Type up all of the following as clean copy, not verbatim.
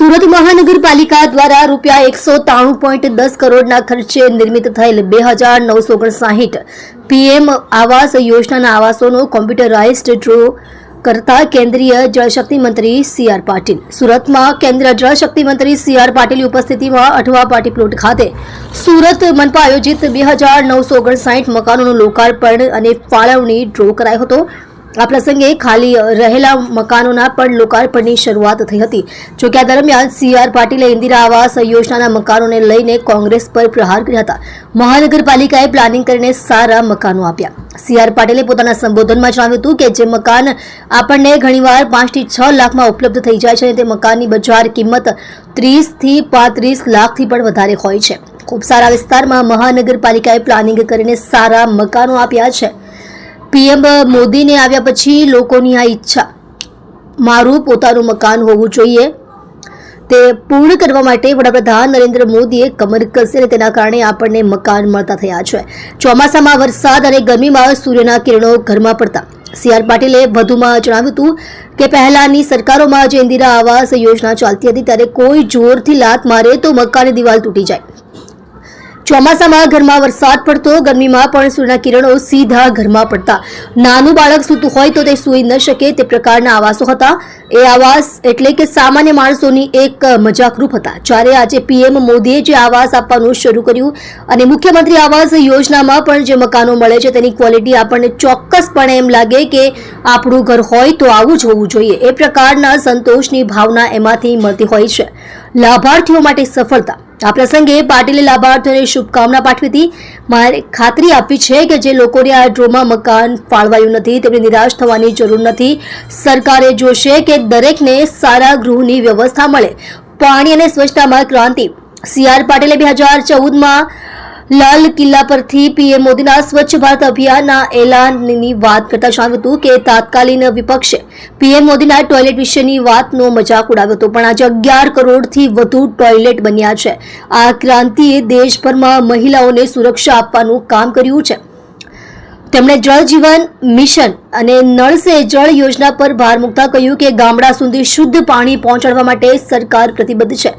સુરત મહાનગરપાલિકા દ્વારા ₹193.10 કરોડના ખર્ચે નિર્મિત થયેલ 2959 પીએમ આવાસ યોજનાના આવાસોનો કોમ્પ્યુટરાઇઝ્ડ ડ્રો કરતા કેન્દ્રીય જળશક્તિ મંત્રી સી.આર. પાટીલ. સુરતમાં કેન્દ્રીય જળશક્તિ મંત્રી સી.આર. પાટીલની ઉપસ્થિતિમાં અઠવા પાર્ટી પ્લોટ ખાતે સુરત મનપા આયોજિત 2959 મકાનોનું લોકાર્પણ અને ફાળવણી ડ્રો કરાયો હતો. આ પ્રસંગે ખાલી રહેલા મકાનોના પણ લોકાર્પણની શરૂઆત થઈ હતી. જોકે આ દરમિયાન સી.આર. પાટીલે ઇન્દિરા આવાસ યોજનાના મકાનોને લઈને કોંગ્રેસ પર પ્રહાર કર્યા હતા. મહાનગરપાલિકાએ પ્લાનિંગ કરીને સારા મકાનો આપ્યા. સી.આર. પાટીલે પોતાના સંબોધનમાં જણાવ્યું હતું કે જે મકાન આપણને ઘણીવાર 5 થી 6 લાખમાં ઉપલબ્ધ થઈ જાય છે અને તે મકાનની બજાર કિંમત 30 થી 35 લાખથી પણ વધારે હોય છે. ખૂબ સારા વિસ્તારમાં મહાનગરપાલિકાએ પ્લાનિંગ કરીને સારા મકાનો આપ્યા છે. પીએમ મોદીને આવ્યા પછી લોકોની આ ઈચ્છા મારું પોતાનું મકાન હોવું જોઈએ તે પૂર્ણ કરવા માટે વડાપ્રધાન નરેન્દ્ર મોદીએ કમર કસી અને તેના કારણે આપણને મકાન મળતા થયા છે. ચોમાસામાં વરસાદ અને ગરમીમાં સૂર્યના કિરણો ઘરમાં પડતા સી.આર. પાટીલે વધુમાં જણાવ્યું હતું કે પહેલાની સરકારોમાં જે ઇન્દિરા આવાસ યોજના ચાલતી હતી ત્યારે કોઈ જોરથી લાત મારે તો મકાનની દિવાલ તૂટી જાય. ચોમાસામાં ઘરમાં વરસાદ પડતો, ગરમીમાં પણ સૂર્યના કિરણો સીધા ઘરમાં પડતા. નાનું બાળક સૂતું હોય તો તે સૂઈ ન શકે તે પ્રકારના આવાસો હતા. એ આવાસ એટલે કે સામાન્ય માણસોની એક મજાકરૂપ હતા. જ્યારે આજે પીએમ મોદીએ જે આવાસ આપવાનું શરૂ કર્યું અને મુખ્યમંત્રી આવાસ યોજનામાં પણ જે મકાનો મળે છે તેની ક્વોલિટી આપણને ચોક્કસપણે એમ લાગે કે આપણું ઘર હોય તો આવું જ હોવું જોઈએ. એ પ્રકારના સંતોષની ભાવના એમાંથી મળતી હોય છે. લાભાર્થીઓ માટે સફળતા. આ પ્રસંગે પાટીલે લાભાર્થીઓને શુભકામના પાઠવી હતી. મારે ખાતરી આપવી છે કે જે લોકોને આ ડ્રોમાં મકાન ફાળવાયું નથી તેમને નિરાશ થવાની જરૂર નથી. સરકારે જોશે કે દરેકને સારા ગૃહની વ્યવસ્થા મળે. પાણી અને સ્વચ્છતામાં ક્રાંતિ. સી.આર. પાટીલે 2014માં લાલ કિલ્લા પરથી પીએમ મોદીના સ્વચ્છ ભારત અભિયાનના એલાનની વાત કરતા જણાવ્યું હતું કે તાત્કાલિન વિપક્ષે પીએમ મોદીના ટોયલેટ વિશેની વાતનો મજાક ઉડાવ્યો હતો, પણ આજે 11 કરોડથી વધુ ટોયલેટ બન્યા છે. આ ક્રાંતિએ દેશભરમાં મહિલાઓને સુરક્ષા આપવાનું કામ કર્યું છે. તેમણે જળ જીવન મિશન અને નળ સે જળ યોજના પર ભાર મૂકતા કહ્યું કે ગામડા સુધી શુદ્ધ પાણી પહોંચાડવા માટે સરકાર પ્રતિબદ્ધ છે.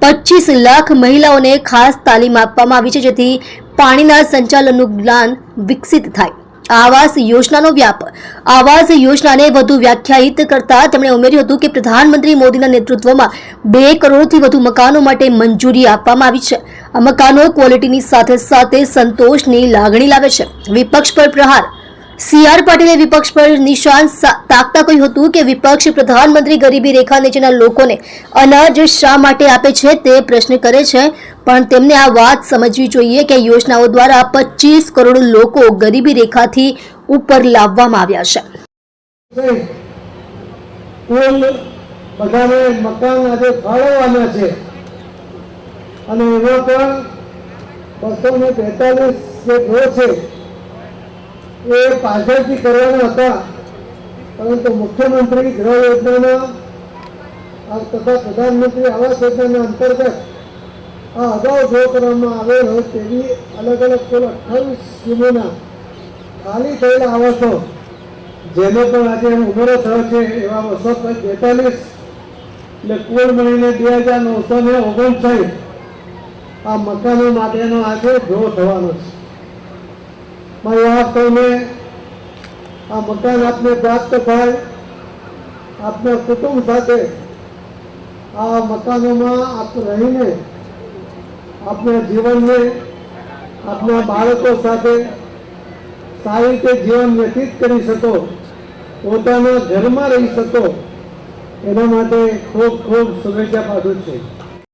25 લાખ મહિલાઓને ખાસ તાલીમ આપવામાં આવી છે જેથી પાણીના સંચાલનનું જ્ઞાન વિકસિત થાય. આવાસ યોજનાનો વ્યાપ. આવાસ યોજનાને વધુ વ્યાખ્યાયિત કરતા તેમણે ઉમેર્યું હતું કે પ્રધાનમંત્રી મોદીના નેતૃત્વમાં 2 કરોડથી વધુ મકાનો માટે મંજૂરી આપવામાં આવી છે. આ મકાનો ક્વોલિટીની સાથે સાથે સંતોષની લાગણી લાવે છે. વિપક્ષ પર પ્રહાર. સી.આર. પાટીલે વિપક્ષ પર નિશાન તાકતા કહ્યું હતું કે વિપક્ષ પ્રધાનમંત્રી ગરીબી રેખા નીચેના લોકોને અનાજ શા માટે આપે છે તે પ્રશ્ન કરે છે, પણ તેમને આ વાત સમજવી જોઈએ કે યોજનાઓ દ્વારા 25 કરોડ લોકો ગરીબી રેખાથી ઉપર લાવવામાં આવ્યા છે. બધાને મકાન આજે ફાળવવાના છે અને એમાં પણ 243 જે ડ્રો છે એ પાછળથી કરવાના હતા, પરંતુ મુખ્યમંત્રી ગૃહ યોજનાના તથા પ્રધાનમંત્રી આવાસ યોજનાના અંતર્ગત આ અગાઉ ડ્રો કરવામાં આવેલ હોય તેવી અલગ અલગ કુલ 28 સ્કીમોના ખાલી થયેલા આવાસો જેનો પણ આજે ઉમેરો થયો છે એવા 242 એટલે કુલ મળીને 2959 આ મકાનો માટેનો આજે ડ્રો થવાનો છે. આ મકાન આપને પ્રાપ્ત થાય, આપના કુટુંબ સાથે આ મકાનોમાં આપ રહીને આપના જીવનને આપના બાળકો સાથે સારી રીતે જીવન વ્યતીત કરી શકો, પોતાના ઘરમાં રહી શકો, એના માટે ખૂબ ખૂબ શુભેચ્છા પાઠવું છું.